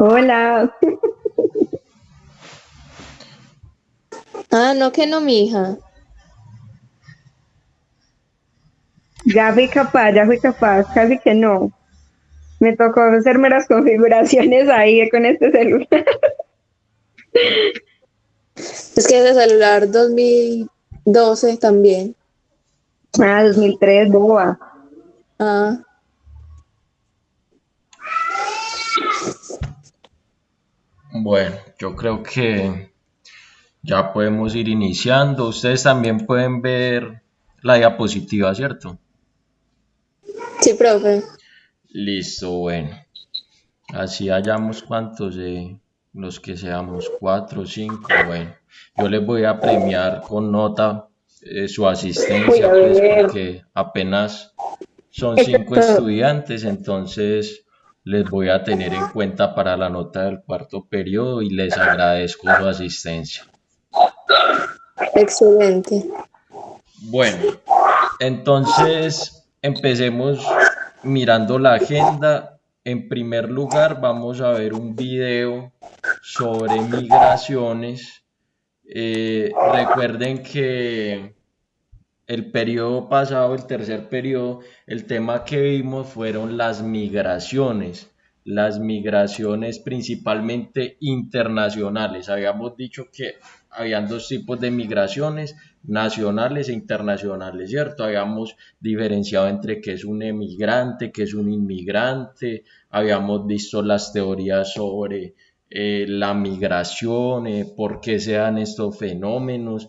Hola, Ah, no, que no, mija. ya fui capaz, casi que no. Me tocó hacer meras configuraciones ahí con este celular. Es que ese celular 2012 también. Ah, 2003, boba. Ah, Bueno, yo creo que ya podemos ir iniciando. Ustedes también pueden ver la diapositiva, ¿cierto? sí, profe. Listo, bueno. Así hallamos cuántos, los que seamos, cuatro, cinco, bueno. Yo les voy a premiar con nota su Voy a asistencia, pues ver. porque apenas son cinco estudiantes, entonces les voy a tener en cuenta para la nota del cuarto periodo y les agradezco su asistencia. Excelente. Bueno, entonces empecemos mirando la agenda. En primer lugar, vamos a ver un video sobre migraciones. Recuerden que el periodo pasado, el tercer periodo, el tema que vimos fueron las migraciones principalmente internacionales. Habíamos dicho que habían dos tipos de migraciones, nacionales e internacionales, ¿cierto? Habíamos diferenciado entre qué es un emigrante, qué es un inmigrante, habíamos visto las teorías sobre la migración, por qué se dan estos fenómenos.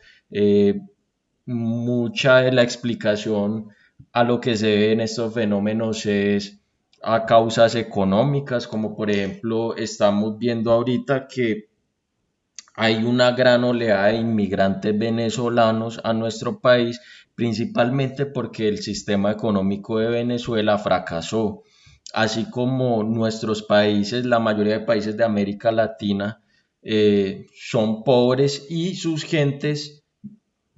Mucha de la explicación a lo que se ve en estos fenómenos es a causas económicas, como por ejemplo estamos viendo ahorita que hay una gran oleada de inmigrantes venezolanos a nuestro país, principalmente porque el sistema económico de Venezuela fracasó, así como nuestros países, la mayoría de países de América Latina, son pobres y sus gentes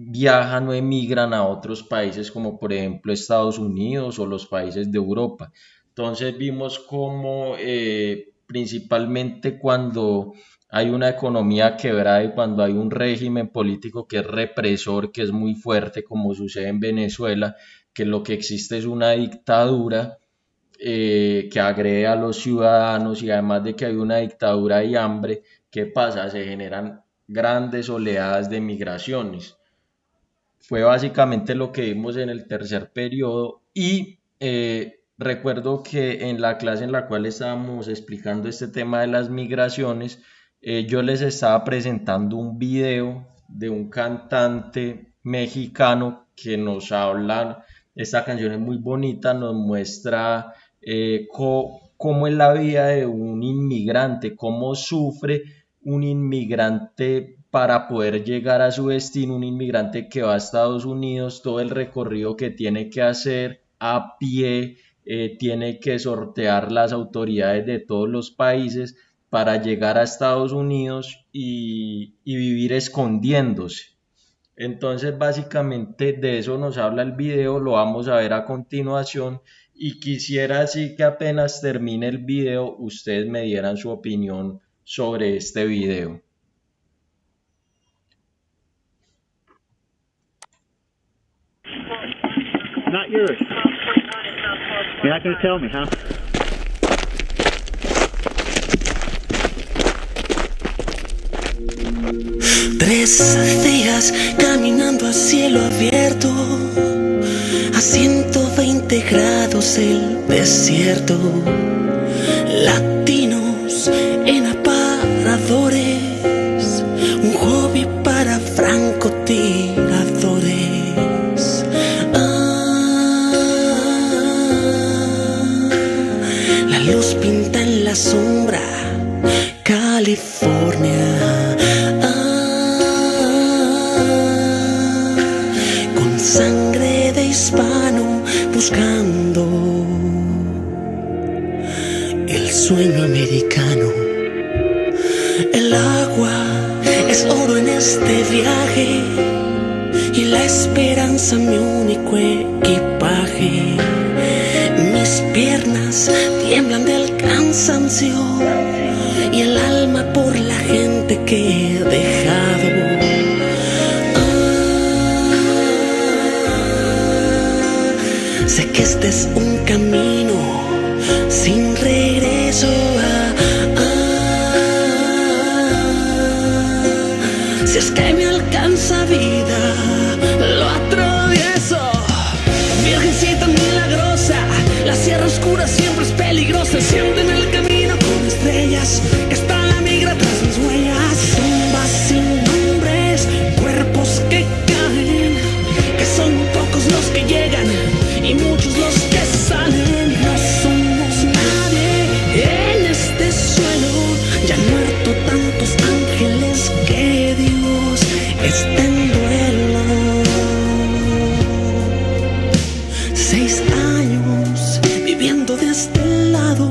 viajan o emigran a otros países como por ejemplo Estados Unidos o los países de Europa. Entonces vimos como principalmente cuando hay una economía quebrada y cuando hay un régimen político que es represor, que es muy fuerte, como sucede en Venezuela, que lo que existe es una dictadura que agrede a los ciudadanos y además de que hay una dictadura y hambre, ¿qué pasa? Se generan grandes oleadas de migraciones. Fue básicamente lo que vimos en el tercer periodo y recuerdo que en la clase en la cual estábamos explicando este tema de las migraciones, yo les estaba presentando un video de un cantante mexicano que nos habla, esta canción es muy bonita, nos muestra cómo es la vida de un inmigrante, cómo sufre un inmigrante para poder llegar a su destino, un inmigrante que va a Estados Unidos, todo el recorrido que tiene que hacer a pie, tiene que sortear las autoridades de todos los países para llegar a Estados Unidos y vivir escondiéndose. Entonces, básicamente de eso nos habla el video, lo vamos a ver a continuación y quisiera así que apenas termine el video, ustedes me dieran su opinión sobre este video. Not yours. You're not going to tell me, huh? Tres días caminando a cielo abierto, a 120 grados el desierto, latinos en aparadores, un hobby para francotiradores. La luz pinta en la sombra, California. Con sangre de hispano buscando el sueño americano. El agua es oro en este viaje y la esperanza mi único equipaje. Mis piernas tiemblan del cansancio y el alma por la gente que he dejado. Sé que este es un camino sin regreso. Si es que me alcanza vida, lo atravieso. Virgencita milagrosa, la sierra oscura siempre es peligrosa. Siempre en el camino con estrellas, que está la migra tras mis huellas. Tumbas sin nombres, cuerpos que caen, que son pocos los que llegan y muchos los que salen. No somos nadie en este suelo, ya han muerto tantos ángeles que Dios está en duelo. 6 años viviendo de este lado,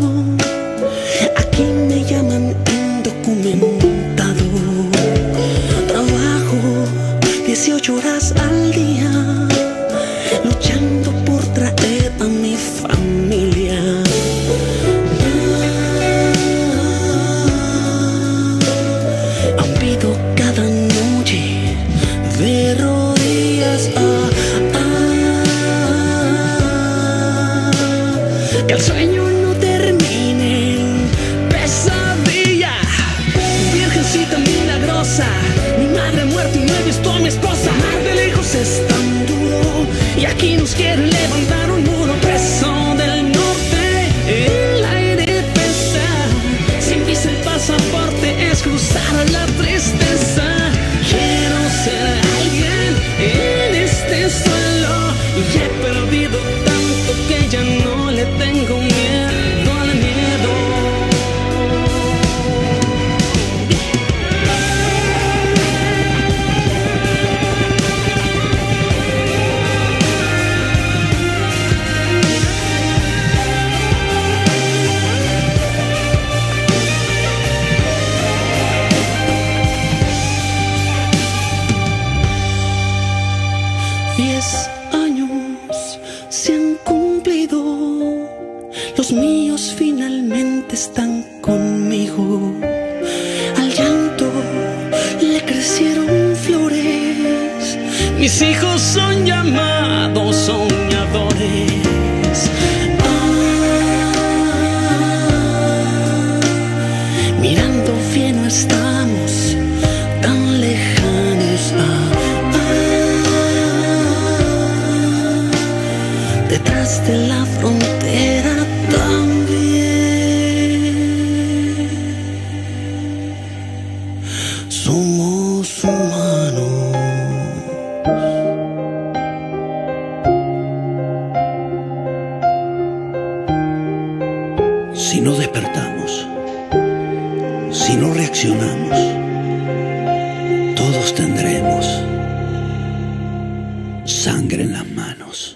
aquí me llaman indocumentado. Trabajo 18 horas al día, luchando por traer a mi familia. Aún pido cada noche de rodillas que el sueño no termine en pesadilla. Virgencita milagrosa, mi madre muerta y no he visto a mi esposa. Amar de lejos es tan duro y aquí nos quieren levantar un muro. Preso del norte, el aire pesa, sin visa el pasaporte es cruzar la tristeza. Quiero ser alguien en este suelo y he perdido tanto que ya no le tengo miedo al miedo. Se han cumplido, los míos finalmente están conmigo. Al llanto le crecieron flores, mis hijos son llamados soñadores. Mirando bien no estamos tan lejanos. Detrás de la frontera también somos humanos. Si no despertamos, si no reaccionamos, todos tendremos sangre en las manos.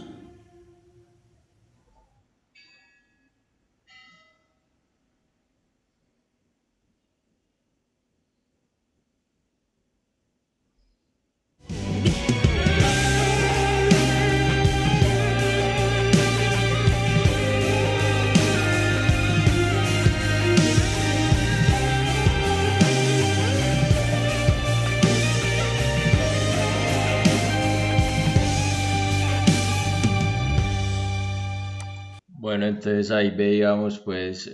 Bueno, entonces ahí veíamos pues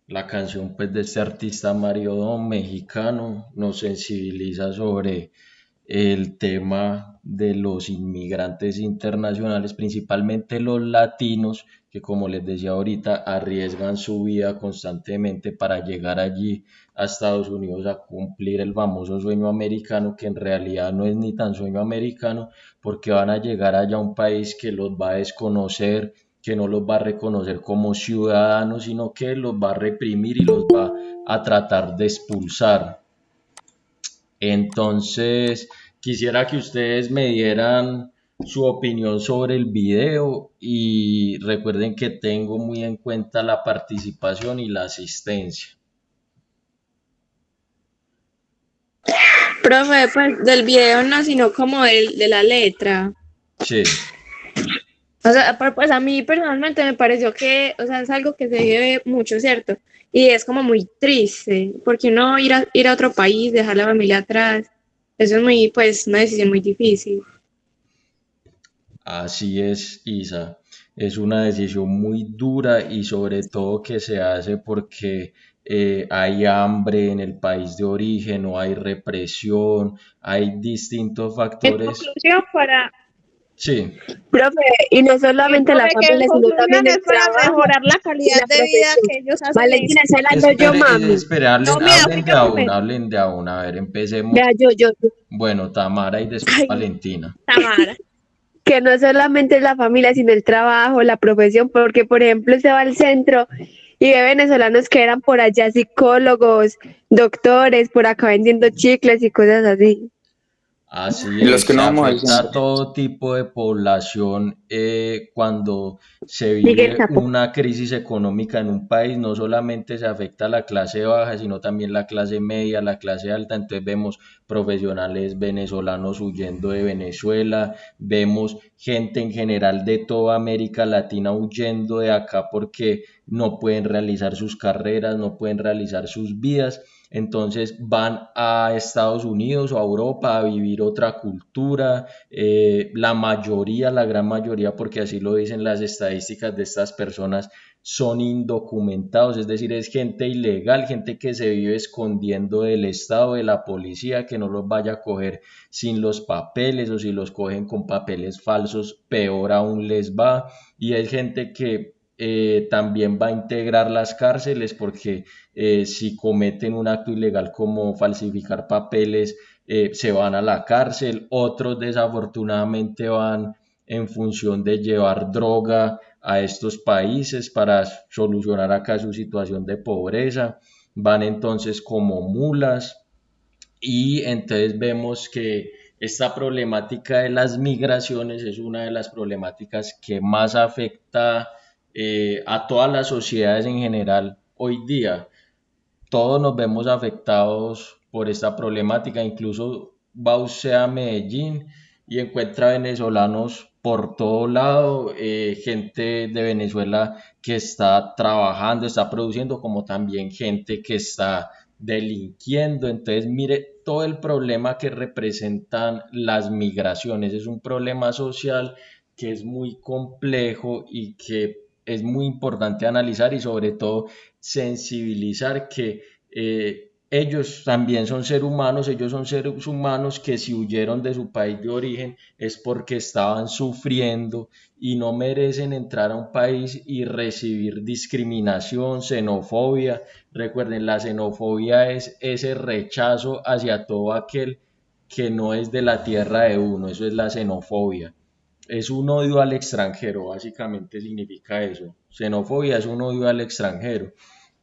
la canción pues de este artista Mario Dom, mexicano, nos sensibiliza sobre el tema de los inmigrantes internacionales, principalmente los latinos, que como les decía ahorita, arriesgan su vida constantemente para llegar allí a Estados Unidos a cumplir el famoso sueño americano, que en realidad no es ni tan sueño americano, porque van a llegar allá a un país que los va a desconocer, que no los va a reconocer como ciudadanos, sino que los va a reprimir y los va a tratar de expulsar. Entonces, quisiera que ustedes me dieran su opinión sobre el video y recuerden que tengo muy en cuenta la participación y la asistencia. Profe, pues del video no, sino como de la letra. Sí. O sea, pues a mí personalmente me pareció que, o sea, es algo que se vive mucho, ¿cierto? Y es como muy triste, porque uno ir a otro país, dejar la familia atrás, eso es muy, pues, una decisión muy difícil. Así es, Isa. Es una decisión muy dura y sobre todo que se hace porque hay hambre en el país de origen o hay represión, hay distintos En factores. conclusión, Sí, Profe, y no solamente la profe, que en familia, sino también conclusión el es para trabajo mejorar la y calidad la de vida profesión. que ellos hacen Valentina, eso. está hablando yo, mami. espere, No, mira, fui hablen de yo a primero. una, hablen de a una. A ver, empecemos. Vea, yo. Bueno, Tamara y después Ay, Valentina. Tamara. que no solamente es la familia, sino el trabajo, la profesión, porque por ejemplo se va al centro y ve venezolanos que eran por allá psicólogos, doctores, por acá vendiendo chicles y cosas así. Así Y los es, que se no vamos al afecta a centro. todo tipo de población cuando se Miguel vive Sapo. una crisis económica en un país, no solamente se afecta a la clase baja, sino también la clase media, la clase alta, entonces vemos profesionales venezolanos huyendo de Venezuela, vemos gente en general de toda América Latina huyendo de acá porque no pueden realizar sus carreras, no pueden realizar sus vidas. Entonces van a Estados Unidos o a Europa a vivir otra cultura. La mayoría, la gran mayoría, porque así lo dicen las estadísticas de estas personas, son indocumentados, es decir, es gente ilegal, gente que se vive escondiendo del Estado, de la policía, que no los vaya a coger sin los papeles o si los cogen con papeles falsos, peor aún les va. Y es gente que también va a integrar las cárceles porque si cometen un acto ilegal como falsificar papeles, se van a la cárcel. Otros desafortunadamente van en función de llevar droga a estos países para solucionar acá su situación de pobreza. Van entonces como mulas y entonces vemos que esta problemática de las migraciones es una de las problemáticas que más afecta a todas las sociedades en general hoy día. Todos nos vemos afectados por esta problemática, incluso va usted a Medellín y encuentra venezolanos por todo lado, gente de Venezuela que está trabajando, está produciendo, como también gente que está delinquiendo. Entonces, mire todo el problema que representan las migraciones. Es un problema social que es muy complejo y que es muy importante analizar y sobre todo sensibilizar que ellos también son seres humanos, ellos son seres humanos que si huyeron de su país de origen es porque estaban sufriendo y no merecen entrar a un país y recibir discriminación, xenofobia. Recuerden, la xenofobia es ese rechazo hacia todo aquel que no es de la tierra de uno, eso es la xenofobia. Es un odio al extranjero, básicamente significa eso. Xenofobia es un odio al extranjero.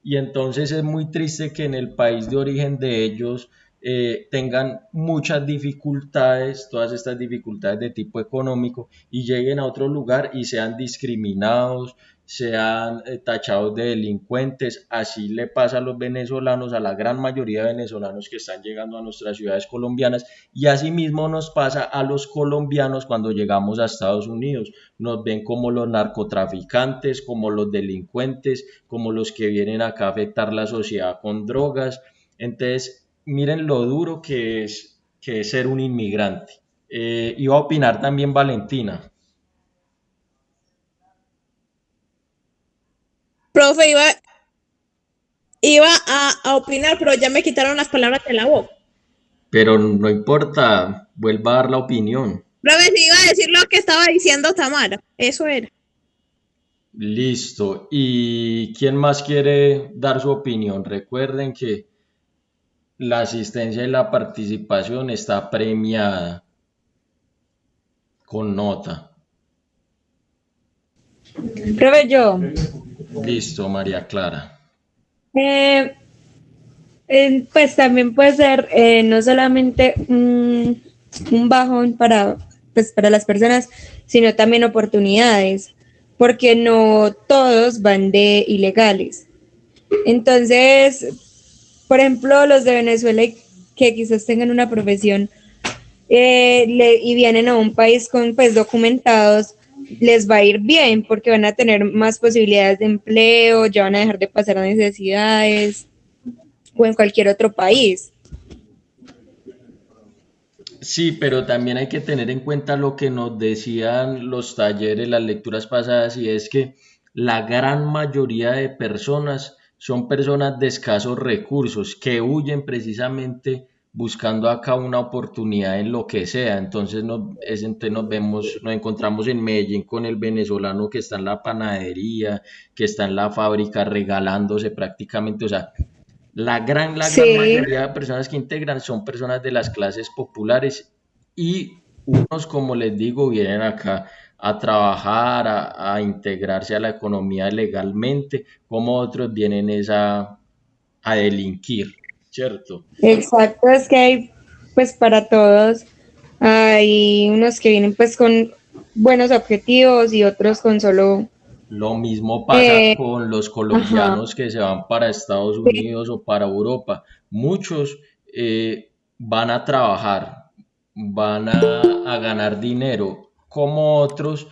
Y entonces es muy triste que en el país de origen de ellos tengan muchas dificultades, todas estas dificultades de tipo económico, y lleguen a otro lugar y sean discriminados, sean tachados de delincuentes. Así le pasa a los venezolanos, a la gran mayoría de venezolanos que están llegando a nuestras ciudades colombianas, y asimismo nos pasa a los colombianos cuando llegamos a Estados Unidos. Nos ven como los narcotraficantes, como los delincuentes, como los que vienen acá a afectar la sociedad con drogas. Entonces, miren lo duro que es ser un inmigrante. Iba a opinar también Valentina. Profe, iba a opinar, pero ya me quitaron las palabras de la boca. Pero no importa, vuelva a dar la opinión. Profe, si iba a decir lo que estaba diciendo Tamara, eso era. Listo. ¿Y quién más quiere dar su opinión? Recuerden que la asistencia y la participación está premiada con nota. Profe, yo. Listo, María Clara. Pues también puede ser no solamente un bajón pues, para las personas, sino también oportunidades, porque no todos van de ilegales. Entonces, por ejemplo, los de Venezuela que quizás tengan una profesión y vienen a un país con pues documentados, les va a ir bien porque van a tener más posibilidades de empleo, ya van a dejar de pasar necesidades o en cualquier otro país. Sí, pero también hay que tener en cuenta lo que nos decían los talleres, las lecturas pasadas, y es que la gran mayoría de personas son personas de escasos recursos que huyen precisamente buscando acá una oportunidad en lo que sea. Entonces nos vemos, nos encontramos en Medellín con el venezolano que está en la panadería, que está en la fábrica regalándose prácticamente, o sea, la gran Sí, mayoría de personas que integran son personas de las clases populares y unos, como les digo, vienen acá a trabajar, a integrarse a la economía legalmente, como otros vienen a delinquir, ¿cierto? exacto, es que hay pues para todos, hay unos que vienen pues con buenos objetivos y otros con solo, Lo mismo pasa eh, con los ajá, colombianos que se van para Estados sí, Unidos o para Europa. Muchos van a trabajar, van a ganar dinero, como otros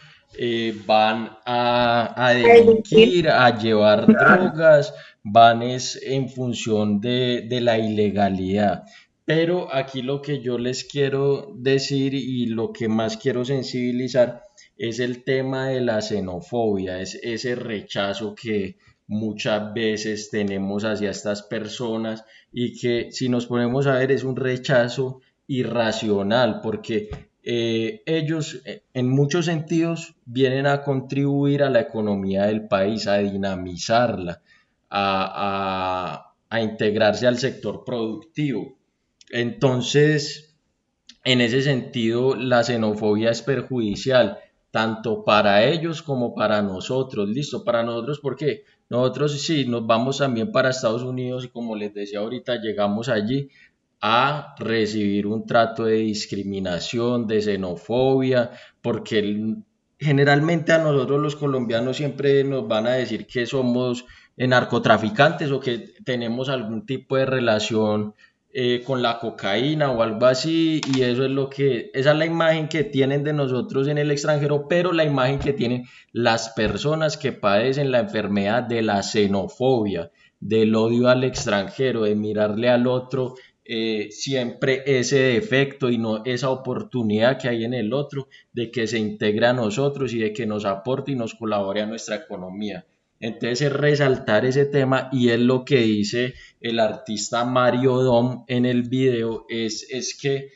van a a delinquir. delinquir, a llevar drogas, van es en función de la ilegalidad. Pero aquí lo que yo les quiero decir y lo que más quiero sensibilizar es el tema de la xenofobia, es ese rechazo que muchas veces tenemos hacia estas personas y que si nos ponemos a ver es un rechazo irracional porque ellos en muchos sentidos vienen a contribuir a la economía del país, a dinamizarla, a integrarse al sector productivo. Entonces, en ese sentido, la xenofobia es perjudicial, tanto para ellos como para nosotros. Listo, para nosotros, ¿por qué? Nosotros sí nos vamos también para Estados Unidos y como les decía ahorita, llegamos allí a recibir un trato de discriminación, de xenofobia, porque generalmente a nosotros los colombianos siempre nos van a decir que somos narcotraficantes o que tenemos algún tipo de relación con la cocaína o algo así, y eso es esa es la imagen que tienen de nosotros en el extranjero, pero la imagen que tienen las personas que padecen la enfermedad de la xenofobia, del odio al extranjero, de mirarle al otro siempre ese defecto y no esa oportunidad que hay en el otro de que se integre a nosotros y de que nos aporte y nos colabore a nuestra economía. Entonces es resaltar ese tema y es lo que dice el artista Mario Dom en el video, es que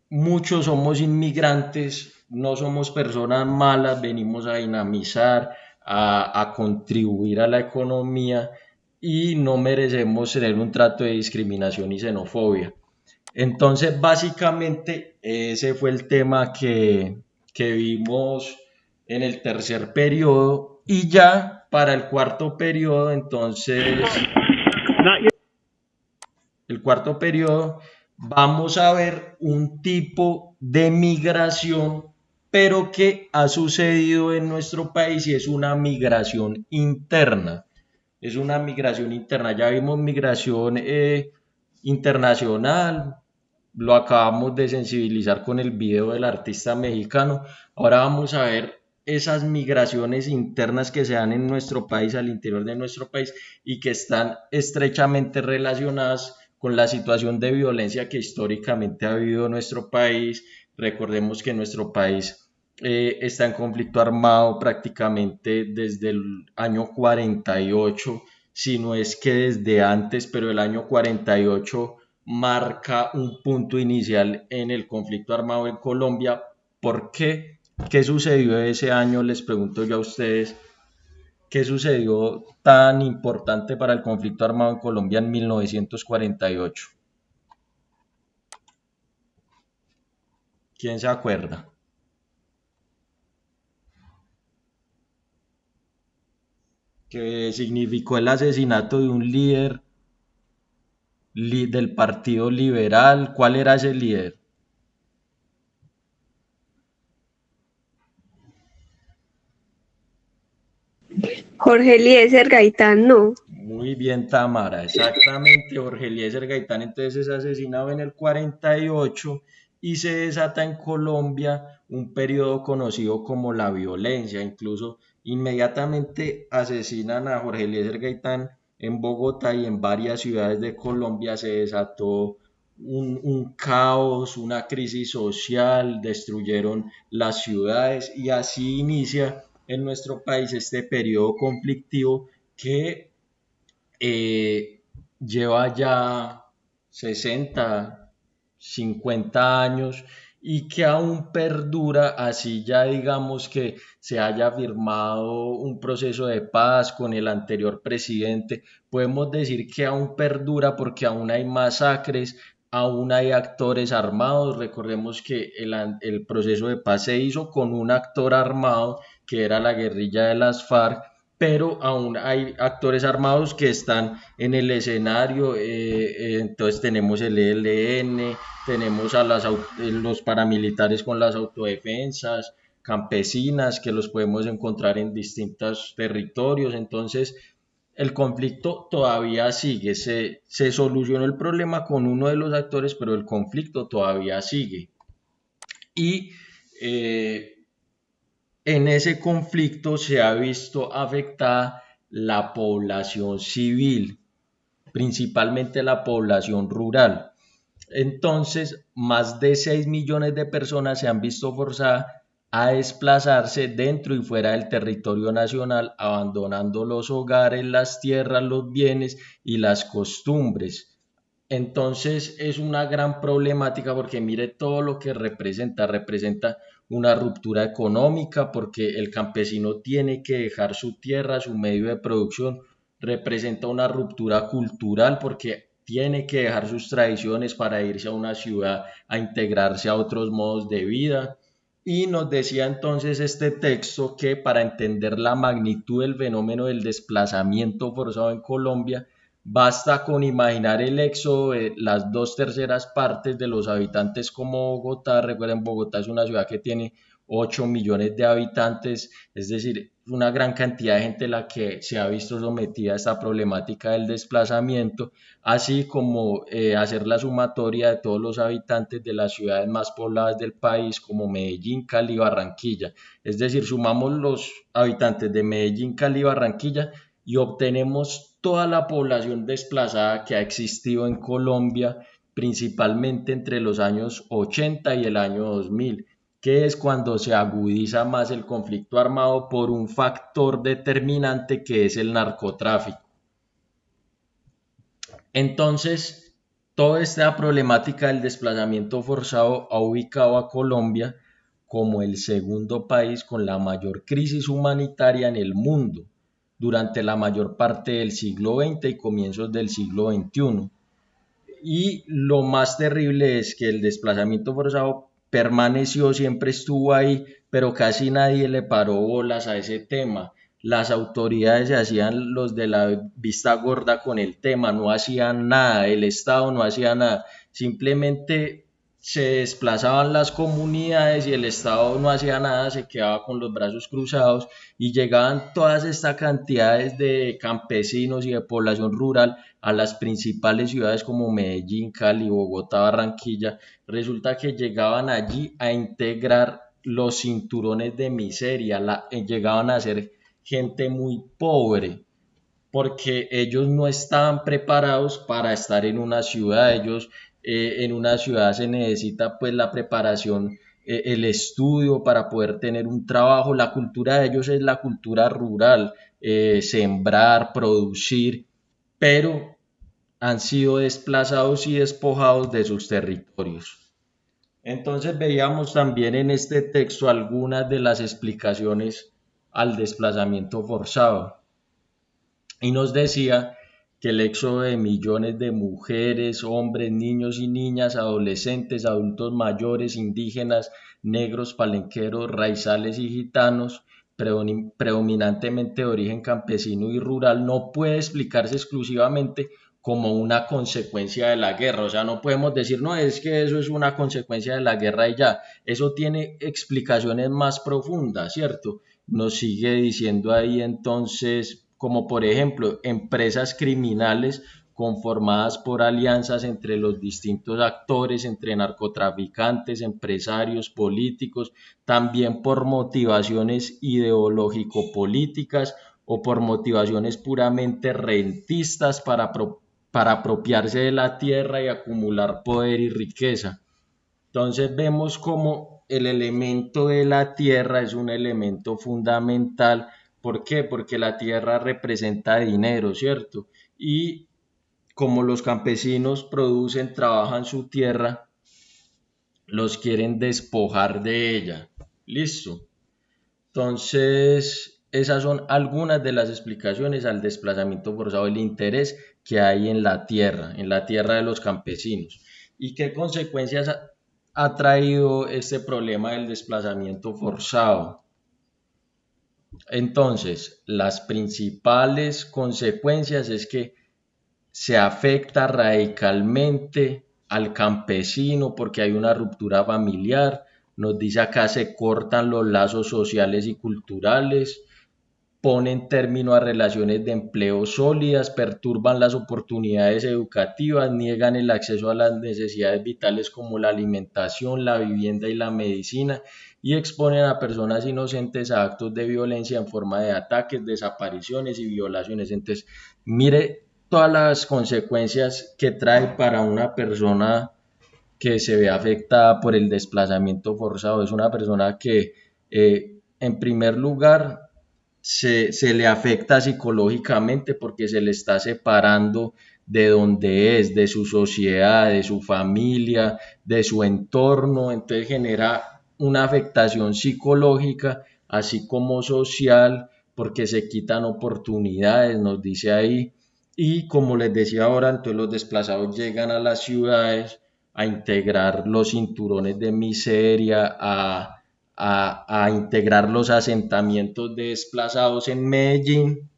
muchos somos inmigrantes, no somos personas malas, venimos a dinamizar, a contribuir a la economía y no merecemos tener un trato de discriminación y xenofobia. Entonces, básicamente, ese fue el tema que vimos en el tercer periodo y ya para el cuarto periodo, entonces, Not yet. el cuarto periodo, vamos a ver un tipo de migración, pero que ha sucedido en nuestro país y es una migración interna. Es una migración interna. Ya vimos migración internacional, lo acabamos de sensibilizar con el video del artista mexicano. Ahora vamos a ver esas migraciones internas que se dan en nuestro país, al interior de nuestro país, y que están estrechamente relacionadas con la situación de violencia que históricamente ha vivido nuestro país. Recordemos que nuestro país está en conflicto armado prácticamente desde el año 48, si no es que desde antes, pero el año 48 marca un punto inicial en el conflicto armado en Colombia. ¿Por qué? ¿Qué sucedió ese año? Les pregunto yo a ustedes, ¿qué sucedió tan importante para el conflicto armado en Colombia en 1948? ¿Quién se acuerda? Que significó el asesinato de un líder del Partido Liberal. ¿Cuál era ese líder? Jorge Eliezer Gaitán, no. Muy bien, Tamara, exactamente, Jorge Eliezer Gaitán. Entonces es asesinado en el 48 y se desata en Colombia un periodo conocido como la violencia. Incluso inmediatamente asesinan a Jorge Eliezer Gaitán en Bogotá y en varias ciudades de Colombia se desató un caos, una crisis social, destruyeron las ciudades y así inicia en nuestro país este periodo conflictivo que lleva ya 60, 50 años y que aún perdura, así ya digamos que se haya firmado un proceso de paz con el anterior presidente, podemos decir que aún perdura porque aún hay masacres, aún hay actores armados. Recordemos que el proceso de paz se hizo con un actor armado que era la guerrilla de las FARC, pero aún hay actores armados que están en el escenario. Entonces tenemos el ELN, tenemos a los paramilitares con las autodefensas, campesinas, que los podemos encontrar en distintos territorios. Entonces el conflicto todavía sigue, se solucionó el problema con uno de los actores, pero el conflicto todavía sigue. Y en ese conflicto se ha visto afectada la población civil, principalmente la población rural. Entonces, más de 6 millones de personas se han visto forzadas a desplazarse dentro y fuera del territorio nacional, abandonando los hogares, las tierras, los bienes y las costumbres. Entonces es una gran problemática porque mire todo lo que representa una ruptura económica porque el campesino tiene que dejar su tierra, su medio de producción, representa una ruptura cultural porque tiene que dejar sus tradiciones para irse a una ciudad a integrarse a otros modos de vida. Y nos decía entonces este texto que para entender la magnitud del fenómeno del desplazamiento forzado en Colombia, basta con imaginar el éxodo de las 2/3 partes de los habitantes como Bogotá. Recuerden, Bogotá es una ciudad que tiene 8 millones de habitantes, es decir, una gran cantidad de gente la que se ha visto sometida a esta problemática del desplazamiento, así como hacer la sumatoria de todos los habitantes de las ciudades más pobladas del país como Medellín, Cali y Barranquilla. Es decir, sumamos los habitantes de Medellín, Cali y Barranquilla y obtenemos toda la población desplazada que ha existido en Colombia, principalmente entre los años 80 y el año 2000, que es cuando se agudiza más el conflicto armado por un factor determinante que es el narcotráfico. Entonces, toda esta problemática del desplazamiento forzado ha ubicado a Colombia como el segundo país con la mayor crisis humanitaria en el mundo durante la mayor parte del siglo XX y comienzos del siglo XXI. Y lo más terrible es que el desplazamiento forzado permaneció, siempre estuvo ahí, pero casi nadie le paró bolas a ese tema. Las autoridades se hacían los de la vista gorda con el tema, no hacían nada, el Estado no hacía nada, simplemente se desplazaban las comunidades y el Estado no hacía nada, se quedaba con los brazos cruzados y llegaban todas estas cantidades de campesinos y de población rural a las principales ciudades como Medellín, Cali, Bogotá, Barranquilla. Resulta que llegaban allí a integrar los cinturones de miseria, llegaban a ser gente muy pobre porque ellos no estaban preparados para estar en una ciudad. Ellos en una ciudad se necesita pues la preparación, el estudio para poder tener un trabajo. La cultura de ellos es la cultura rural, sembrar, producir, pero han sido desplazados y despojados de sus territorios. Entonces veíamos también en este texto algunas de las explicaciones al desplazamiento forzado y nos decía que el éxodo de millones de mujeres, hombres, niños y niñas, adolescentes, adultos mayores, indígenas, negros, palenqueros, raizales y gitanos, predominantemente de origen campesino y rural, no puede explicarse exclusivamente como una consecuencia de la guerra. O sea, no podemos decir, no, es que eso es una consecuencia de la guerra y ya. Eso tiene explicaciones más profundas, ¿cierto? Nos sigue diciendo ahí entonces, como por ejemplo, empresas criminales conformadas por alianzas entre los distintos actores, entre narcotraficantes, empresarios, políticos, también por motivaciones ideológico-políticas o por motivaciones puramente rentistas para apropiarse de la tierra y acumular poder y riqueza. Entonces vemos como el elemento de la tierra es un elemento fundamental. ¿Por qué? Porque la tierra representa dinero, ¿cierto? Y como los campesinos producen, trabajan su tierra, los quieren despojar de ella. ¿Listo? Entonces, esas son algunas de las explicaciones al desplazamiento forzado, el interés que hay en la tierra de los campesinos. ¿Y qué consecuencias ha traído este problema del desplazamiento forzado? Entonces, las principales consecuencias es que se afecta radicalmente al campesino porque hay una ruptura familiar. Nos dice acá, se cortan los lazos sociales y culturales, ponen término a relaciones de empleo sólidas, perturban las oportunidades educativas, niegan el acceso a las necesidades vitales como la alimentación, la vivienda y la medicina, y exponen a personas inocentes a actos de violencia en forma de ataques, desapariciones y violaciones. Entonces, mire todas las consecuencias que trae para una persona que se ve afectada por el desplazamiento forzado. Es una persona que, en primer lugar, se le afecta psicológicamente porque se le está separando de donde es, de su sociedad, de su familia, de su entorno. Entonces genera una afectación psicológica, así como social, porque se quitan oportunidades, nos dice ahí. Y como les decía ahora, entonces los desplazados llegan a las ciudades a integrar los cinturones de miseria, a integrar los asentamientos de desplazados. En Medellín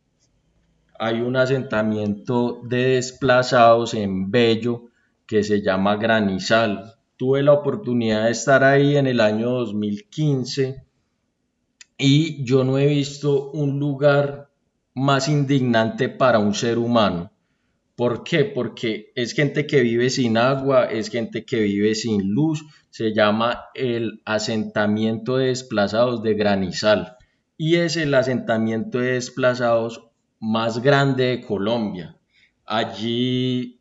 hay un asentamiento de desplazados en Bello que se llama Granizal. Tuve la oportunidad de estar ahí en el año 2015 y yo no he visto un lugar más indignante para un ser humano. ¿Por qué? Porque es gente que vive sin agua, es gente que vive sin luz. Se llama el asentamiento de desplazados de Granizal y es el asentamiento de desplazados más grande de Colombia. Allí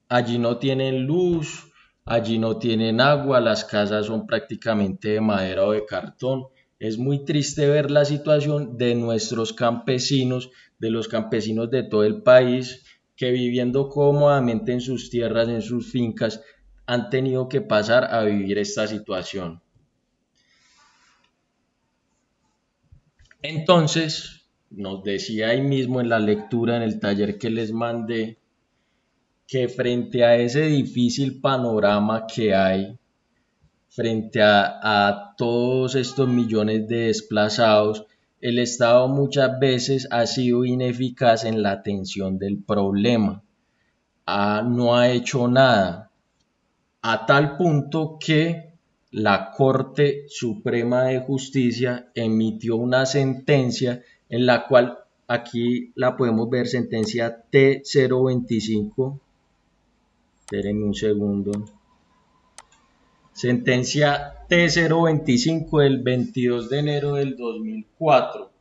no tienen luz, allí no tienen agua, las casas son prácticamente de madera o de cartón. Es muy triste ver la situación de nuestros campesinos, de los campesinos de todo el país, que viviendo cómodamente en sus tierras, en sus fincas, han tenido que pasar a vivir esta situación. Entonces, nos decía ahí mismo en la lectura, en el taller que les mandé, que frente a ese difícil panorama que hay, frente a todos estos millones de desplazados, el Estado muchas veces ha sido ineficaz en la atención del problema. No ha hecho nada, a tal punto que la Corte Suprema de Justicia emitió una sentencia en la cual, aquí la podemos ver, sentencia T025, espérenme un segundo, sentencia T025 del 22 de enero del 2004.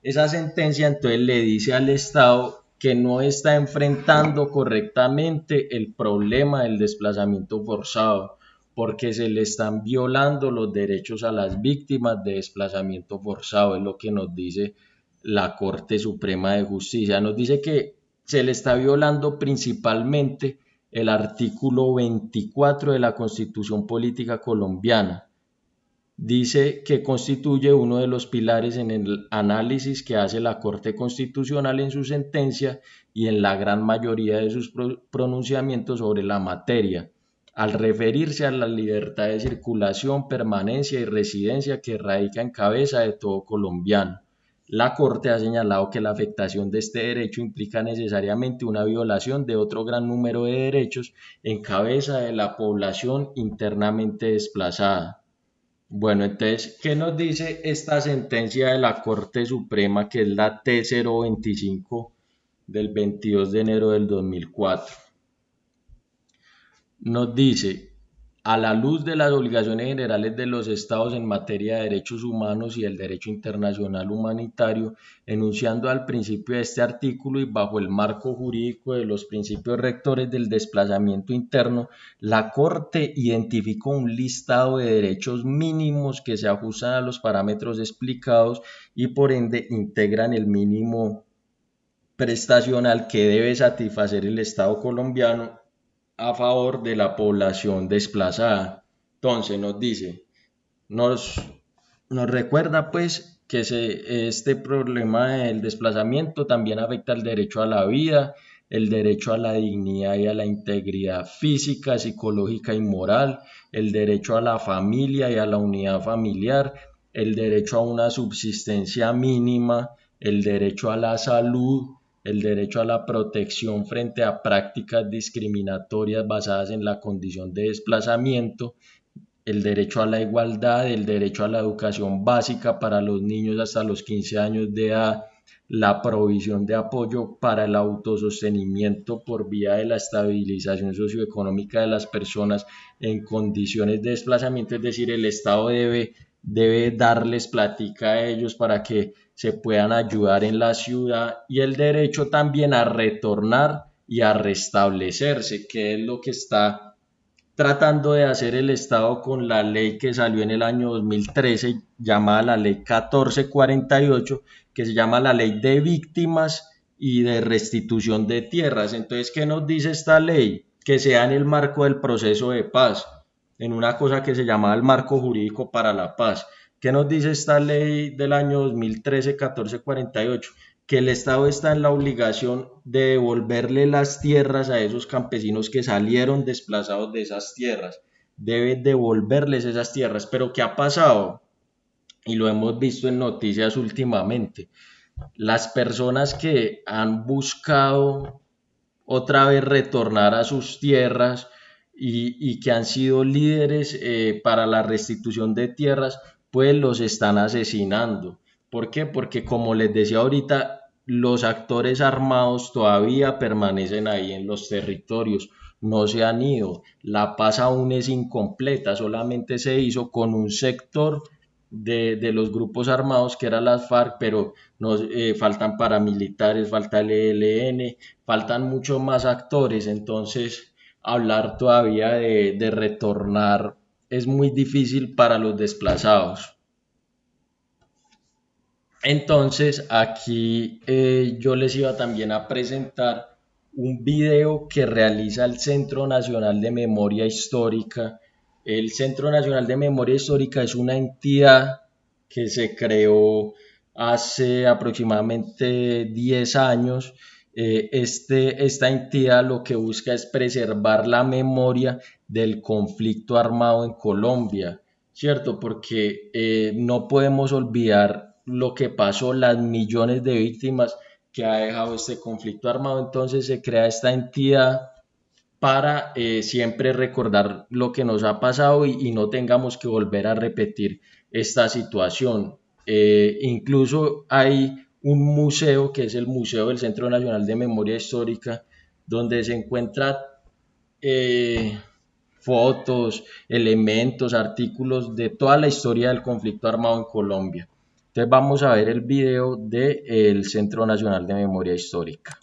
Esa sentencia entonces le dice al Estado que no está enfrentando correctamente el problema del desplazamiento forzado, porque se le están violando los derechos a las víctimas de desplazamiento forzado, es lo que nos dice la Corte Suprema de Justicia. Nos dice que se le está violando principalmente el artículo 24 de la Constitución Política Colombiana. Dice que constituye uno de los pilares en el análisis que hace la Corte Constitucional en su sentencia y en la gran mayoría de sus pronunciamientos sobre la materia, al referirse a la libertad de circulación, permanencia y residencia que radica en cabeza de todo colombiano. La Corte ha señalado que la afectación de este derecho implica necesariamente una violación de otro gran número de derechos en cabeza de la población internamente desplazada. Bueno, entonces, ¿qué nos dice esta sentencia de la Corte Suprema, que es la T025 del 22 de enero del 2004. Nos dice: a la luz de las obligaciones generales de los Estados en materia de derechos humanos y el derecho internacional humanitario, enunciando al principio de este artículo y bajo el marco jurídico de los principios rectores del desplazamiento interno, la Corte identificó un listado de derechos mínimos que se ajustan a los parámetros explicados y por ende integran el mínimo prestacional que debe satisfacer el Estado colombiano a favor de la población desplazada. Entonces nos dice, nos recuerda pues que este problema del desplazamiento también afecta el derecho a la vida, el derecho a la dignidad y a la integridad física, psicológica y moral, el derecho a la familia y a la unidad familiar, el derecho a una subsistencia mínima, el derecho a la salud, el derecho a la protección frente a prácticas discriminatorias basadas en la condición de desplazamiento, el derecho a la igualdad, el derecho a la educación básica para los niños hasta los 15 años de edad, la provisión de apoyo para el autosostenimiento por vía de la estabilización socioeconómica de las personas en condiciones de desplazamiento, es decir, el Estado debe darles plática a ellos para que se puedan ayudar en la ciudad, y el derecho también a retornar y a restablecerse, que es lo que está tratando de hacer el Estado con la ley que salió en el año 2013, llamada la Ley 1448, que se llama la Ley de Víctimas y de Restitución de Tierras. Entonces, ¿qué nos dice esta ley? Que sea en el marco del proceso de paz, en una cosa que se llama el marco jurídico para la paz. ¿Qué nos dice esta ley del año 2013, 1448? Que el Estado está en la obligación de devolverle las tierras a esos campesinos que salieron desplazados de esas tierras. Debe devolverles esas tierras. Pero ¿qué ha pasado? Y lo hemos visto en noticias últimamente. Las personas que han buscado otra vez retornar a sus tierras y que han sido líderes para la restitución de tierras, pues los están asesinando. ¿Por qué? Porque, como les decía ahorita, los actores armados todavía permanecen ahí en los territorios, no se han ido. La paz aún es incompleta, solamente se hizo con un sector de los grupos armados que eran las FARC, pero faltan paramilitares, falta el ELN, faltan muchos más actores. Entonces hablar todavía de retornar es muy difícil para los desplazados. Entonces aquí yo les iba también a presentar un video que realiza el Centro Nacional de Memoria Histórica. El Centro Nacional de Memoria Histórica es una entidad que se creó hace aproximadamente 10 años. Esta entidad lo que busca es preservar la memoria del conflicto armado en Colombia, ¿cierto? Porque no podemos olvidar lo que pasó, las millones de víctimas que ha dejado este conflicto armado. Entonces se crea esta entidad para siempre recordar lo que nos ha pasado y no tengamos que volver a repetir esta situación. Incluso hay un museo que es el Museo del Centro Nacional de Memoria Histórica, donde se encuentran fotos, elementos, artículos de toda la historia del conflicto armado en Colombia. Entonces vamos a ver el video del Centro Nacional de Memoria Histórica.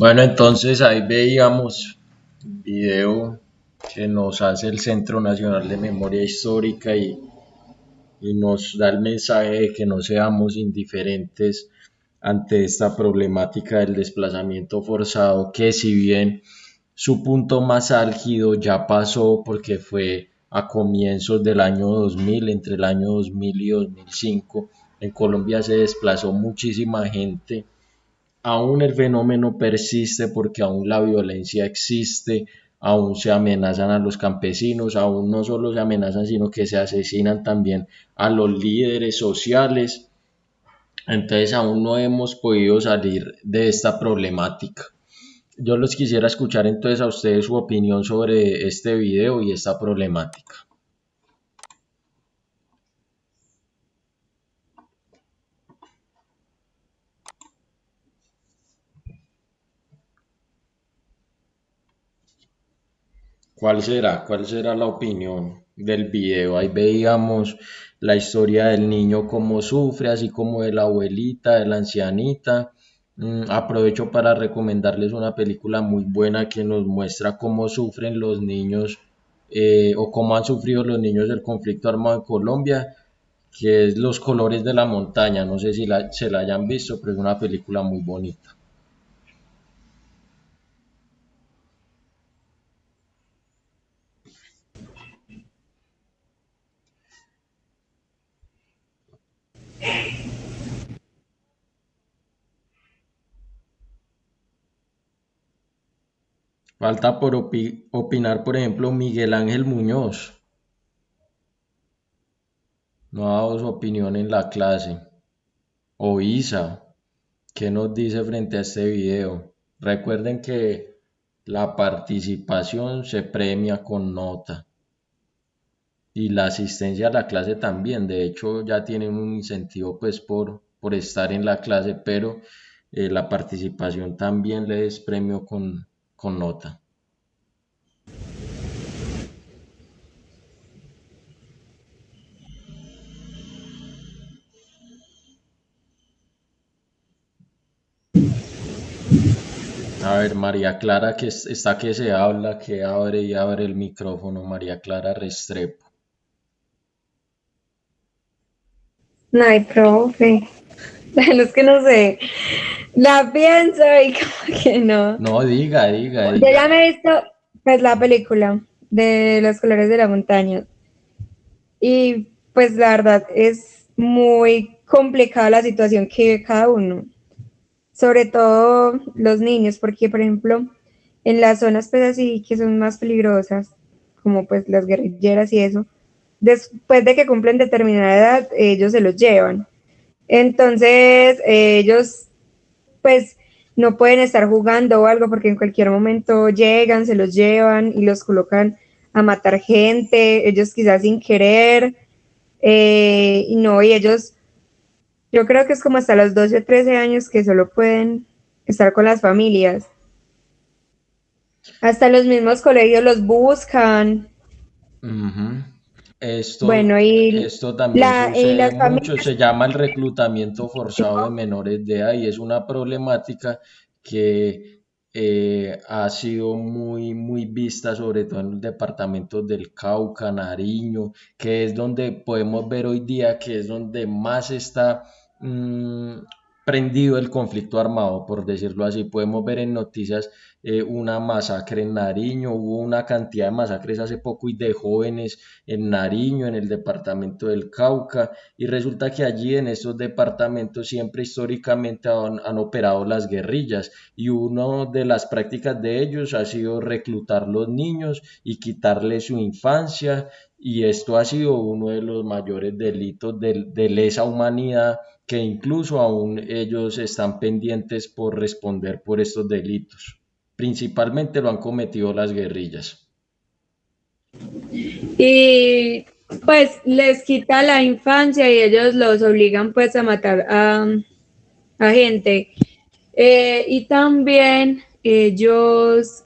Bueno, entonces ahí veíamos un video que nos hace el Centro Nacional de Memoria Histórica y nos da el mensaje de que no seamos indiferentes ante esta problemática del desplazamiento forzado, que si bien su punto más álgido ya pasó porque fue a comienzos del año 2000, entre el año 2000 y 2005, en Colombia se desplazó muchísima gente. Aún el fenómeno persiste porque aún la violencia existe, aún se amenazan a los campesinos, aún no solo se amenazan, sino que se asesinan también a los líderes sociales. Entonces aún no hemos podido salir de esta problemática. Yo los quisiera escuchar entonces a ustedes su opinión sobre este video y esta problemática. ¿Cuál será la opinión del video? Ahí veíamos la historia del niño cómo sufre, así como de la abuelita, de la ancianita. Aprovecho para recomendarles una película muy buena que nos muestra cómo sufren los niños o cómo han sufrido los niños del conflicto armado en Colombia, que es Los colores de la montaña. No sé si se la hayan visto, pero es una película muy bonita. Falta por opinar, por ejemplo, Miguel Ángel Muñoz. No ha dado su opinión en la clase. O Isa, ¿qué nos dice frente a este video? Recuerden que la participación se premia con nota y la asistencia a la clase también. De hecho, ya tienen un incentivo pues por estar en la clase, pero la participación también les premio con nota. A ver, María Clara, está que se habla, que abre y abre el micrófono, María Clara Restrepo. Ay, profe. Es que no sé. La pienso y como que no. No, diga. Yo ya me he visto pues la película de Los colores de la montaña. Y pues la verdad es muy complicada la situación que vive cada uno. Sobre todo los niños, porque por ejemplo, en las zonas pues así que son más peligrosas, como pues las guerrilleras y eso, después de que cumplen determinada edad, ellos se los llevan. Entonces, ellos pues no pueden estar jugando o algo porque en cualquier momento llegan, se los llevan y los colocan a matar gente, ellos quizás sin querer, y no, y ellos, yo creo que es como hasta los 12 o 13 años que solo pueden estar con las familias. Hasta los mismos colegios los buscan. Ujú. Bueno, y Esto también y sucede las mucho, familias, se llama el reclutamiento forzado de menores de edad y es una problemática que ha sido muy vista, sobre todo en los departamentos del Cauca, Nariño, que es donde podemos ver hoy día que es donde más está mm, prendido el conflicto armado, por decirlo así. Podemos ver en noticias una masacre en Nariño, hubo una cantidad de masacres hace poco y de jóvenes en Nariño, en el departamento del Cauca, y resulta que allí en estos departamentos siempre históricamente han operado las guerrillas y una de las prácticas de ellos ha sido reclutar los niños y quitarles su infancia, y esto ha sido uno de los mayores delitos de lesa humanidad, que incluso aún ellos están pendientes por responder por estos delitos. Principalmente lo han cometido las guerrillas. y pues les quita la infancia y ellos los obligan pues a matar a gente. Y también ellos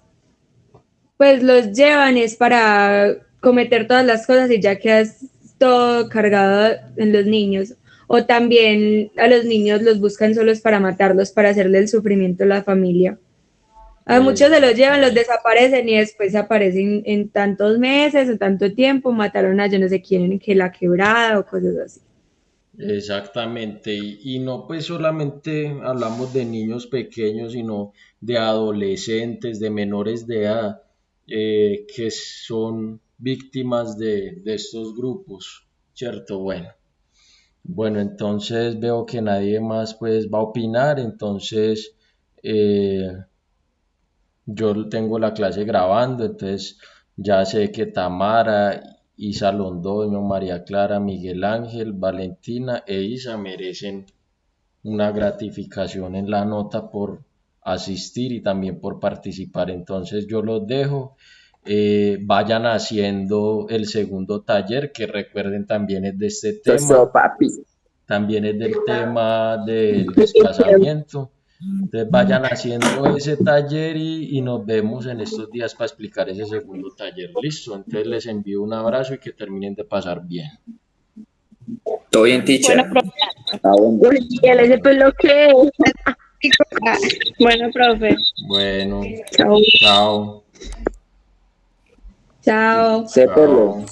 pues los llevan es para cometer todas las cosas y ya quedas todo cargado en los niños. O también a los niños los buscan solos para matarlos, para hacerle el sufrimiento a la familia. A muchos se los llevan, los desaparecen y después aparecen en tantos meses o tanto tiempo, mataron a yo no sé quién en que la quebrada o cosas así. Exactamente, y no pues solamente hablamos de niños pequeños, sino de adolescentes, de menores de edad, que son víctimas de estos grupos, ¿cierto? Bueno, entonces veo que nadie más pues va a opinar, entonces yo tengo la clase grabando, entonces ya sé que Tamara, Isa Londoño, María Clara, Miguel Ángel, Valentina e Isa merecen una gratificación en la nota por asistir y también por participar. Entonces yo los dejo. Vayan haciendo el segundo taller, que recuerden también es de este tema, también es del tema del desplazamiento. Entonces vayan haciendo ese taller y nos vemos en estos días para explicar ese segundo taller. Listo, entonces les envío un abrazo y que terminen de pasar bien. Todo bien, teacher. Bueno, profe. Uy, él ese pelo que. Bueno, profe. Bueno, Chao. chao. Chao. Sépalo.